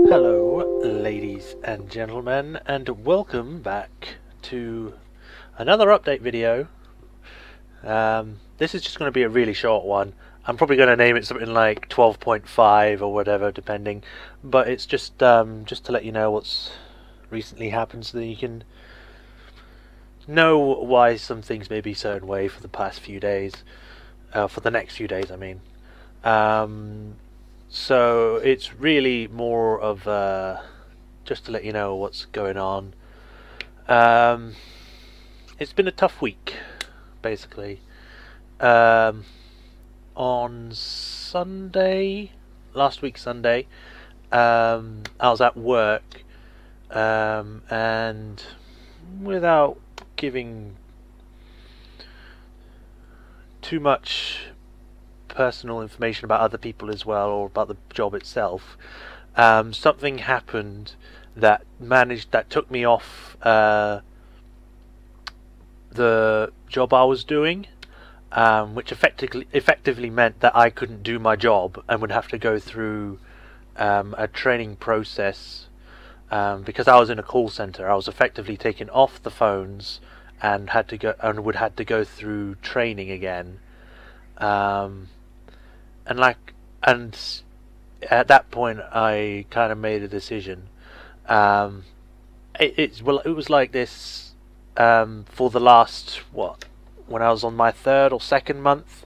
Hello, ladies and gentlemen, and welcome back to another update video. This is just going to be a really short one. I'm probably going to name it something like 12.5 or whatever, depending. But it's just to let you know what's recently happened, so that you can know why some things may be a certain way for the past few days, for the next few days, I mean. So it's really more of just to let you know what's going on. It's been a tough week, basically. On Sunday, last week Sunday, I was at work, and without giving too much personal information about other people as well, or about the job itself, something happened that took me off the job I was doing, which effectively meant that I couldn't do my job and would have to go through a training process. Because I was in a call center, I was effectively taken off the phones and would have to go through training again. And at that point, I kind of made a decision. It was like this for the last when I was on my third or second month.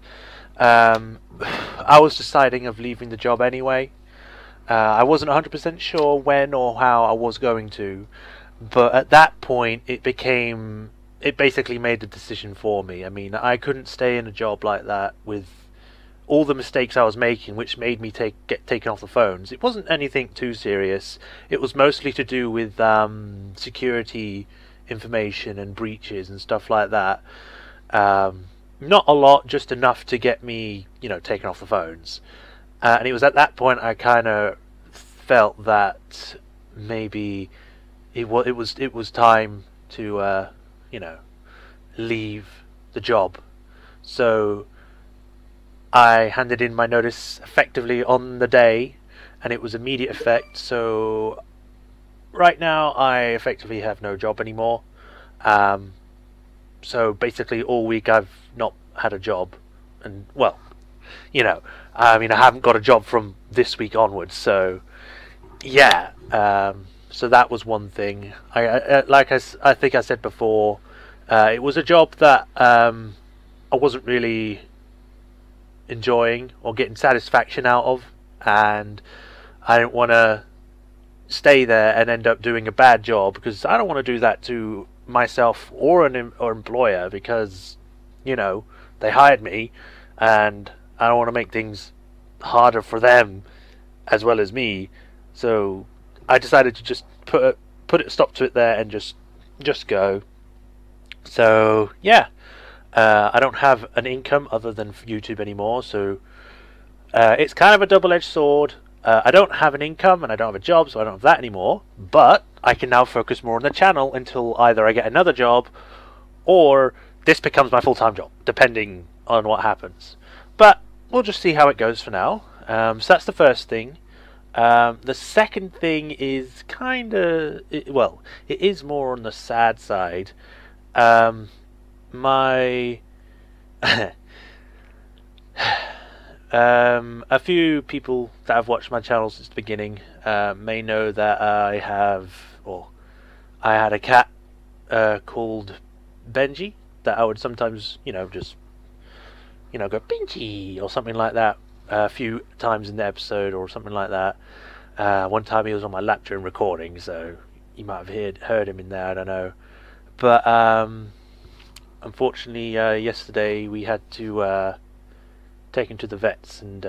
I was deciding of leaving the job anyway. I wasn't 100% sure when or how I was going to, but at that point, it basically made the decision for me. I mean, I couldn't stay in a job like that with all the mistakes I was making, which made me get taken off the phones. It wasn't anything too serious. It was mostly to do with security information and breaches and stuff like that. Not a lot, just enough to get me, taken off the phones. And it was at that point I kind of felt that maybe it was time to leave the job. So I handed in my notice effectively on the day, and it was immediate effect. So right now I effectively have no job anymore. So basically all week I've not had a job, and I haven't got a job from this week onwards. So yeah, so that was one thing. I think I said before, it was a job that I wasn't really enjoying or getting satisfaction out of, and I didn't want to stay there and end up doing a bad job, because I don't want to do that to myself or an employer, because they hired me, and I don't want to make things harder for them as well as me. So I decided to just put a stop to it there and just go. So yeah, I don't have an income other than YouTube anymore, so it's kind of a double-edged sword. I don't have an income and I don't have a job, so I don't have that anymore, but I can now focus more on the channel until either I get another job or this becomes my full-time job, depending on what happens. But we'll just see how it goes for now. So that's the first thing. The second thing is it is more on the sad side. A few people that have watched my channel since the beginning may know that I had a cat called Benji that I would sometimes, just go Benji or something like that a few times in the episode or something like that. One time he was on my lap during recording, so you might have heard him in there, I don't know. But unfortunately, yesterday we had to take him to the vets and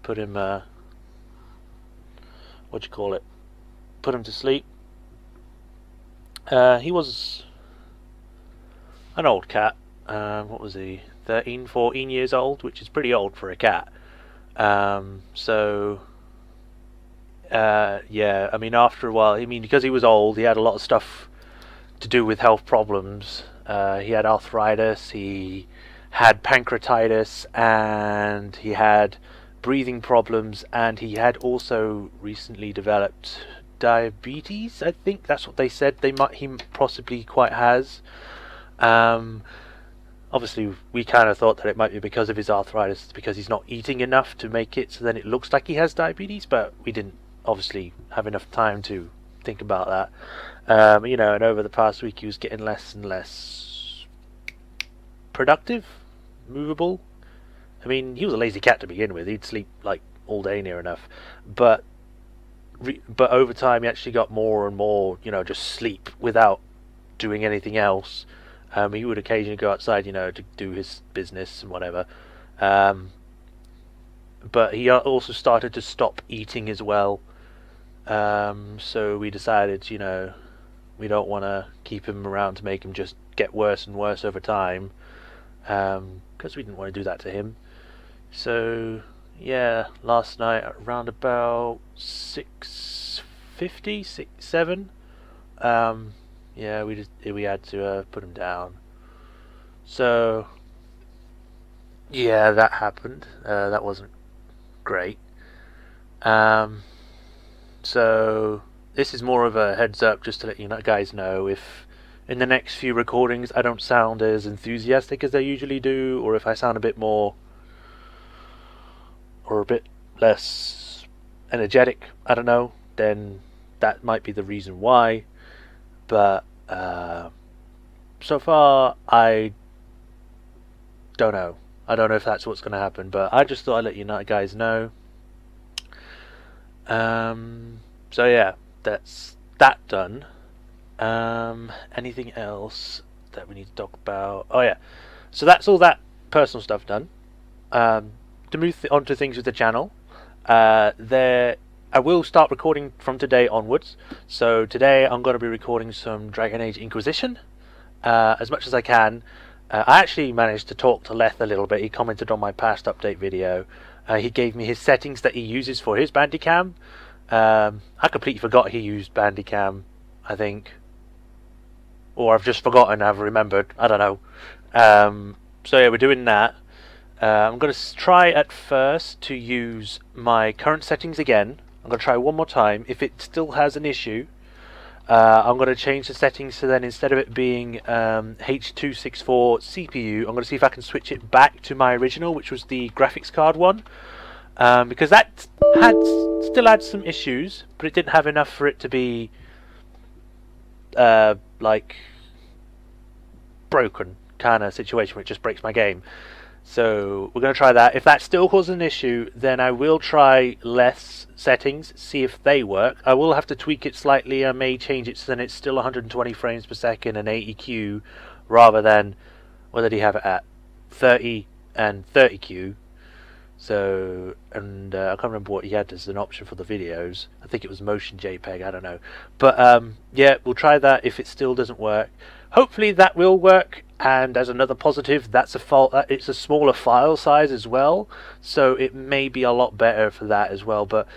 put him put him to sleep. He was an old cat. What was he? 13, 14 years old, which is pretty old for a cat. Yeah, I mean, after a while, because he was old, he had a lot of stuff to do with health problems. He had arthritis, he had pancreatitis, and he had breathing problems, and he had also recently developed diabetes. I think that's what they said. He possibly quite has. Obviously, we kind of thought that it might be because of his arthritis, because he's not eating enough to make it so then it looks like he has diabetes, but we didn't obviously have enough time to think about that. You know, and over the past week he was getting less and less productive, movable. I mean, he was a lazy cat to begin with. He'd sleep like all day near enough, but over time he actually got more and more, you know, just sleep without doing anything else. He would occasionally go outside, you know, to do his business and whatever. But he also started to stop eating as well. So we decided, you know, we don't want to keep him around to make him just get worse and worse over time. Because we didn't want to do that to him. So, yeah, last night around about 6:50, 7. Yeah, we had to put him down. So yeah, that happened. That wasn't great. So this is more of a heads up, just to let you guys know if in the next few recordings I don't sound as enthusiastic as I usually do, or if I sound a bit more or a bit less energetic, I don't know, then that might be the reason why. But so far I don't know. I don't know if that's what's going to happen, but I just thought I'd let you guys know. So yeah, that's that done. Anything else that we need to talk about? Oh yeah, so that's all that personal stuff done. To move on to things with the channel, I will start recording from today onwards. So today I'm going to be recording some Dragon Age Inquisition as much as I can. I actually managed to talk to Leth a little bit. He commented on my past update video. He gave me his settings that he uses for his Bandicam. I completely forgot he used Bandicam, I think. Or I've just forgotten, I've remembered. I don't know. So yeah, we're doing that. I'm going to try at first to use my current settings again. I'm going to try one more time. If it still has an issue, I'm going to change the settings, so then instead of it being H.264 CPU, I'm going to see if I can switch it back to my original, which was the graphics card one, because that still had some issues, but it didn't have enough for it to be like broken kind of situation where it just breaks my game. So we're going to try that. If that still causes an issue, then I will try less settings, see if they work. I will have to tweak it slightly. I may change it so then it's still 120 frames per second and 80Q rather than, what did he have it at? 30 and 30Q. So, and I can't remember what he had as an option for the videos. I think it was motion JPEG, I don't know. But yeah, we'll try that if it still doesn't work. Hopefully that will work. And as another positive, that's it's a smaller file size as well, so it may be a lot better for that as well. But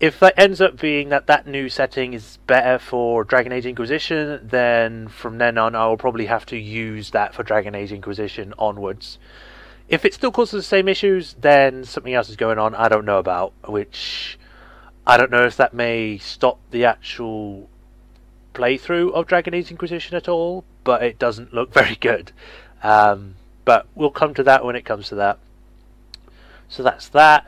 if that ends up being that new setting is better for Dragon Age Inquisition, then from then on I will probably have to use that for Dragon Age Inquisition onwards. If it still causes the same issues, then something else is going on I don't know about, which I don't know if that may stop the actual playthrough of Dragon Age Inquisition at all, but it doesn't look very good. But we'll come to that when it comes to that. So that's that.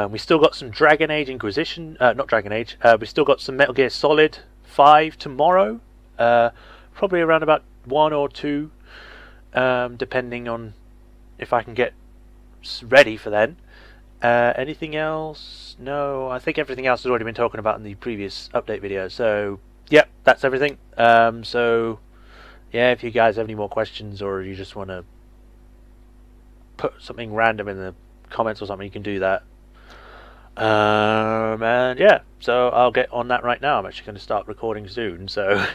We still got some Dragon Age Inquisition, not Dragon Age, we still got some Metal Gear Solid 5 tomorrow, probably around about 1 or 2, depending on if I can get ready for then. Anything else? No, I think everything else has already been talking about in the previous update video. So yep, that's everything. So yeah, if you guys have any more questions or you just want to put something random in the comments or something, you can do that. And yeah, so I'll get on that right now. I'm actually going to start recording soon, so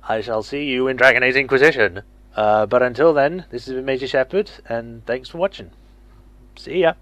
I shall see you in Dragon Age Inquisition. But until then, this has been Majorshepard, and thanks for watching. See ya.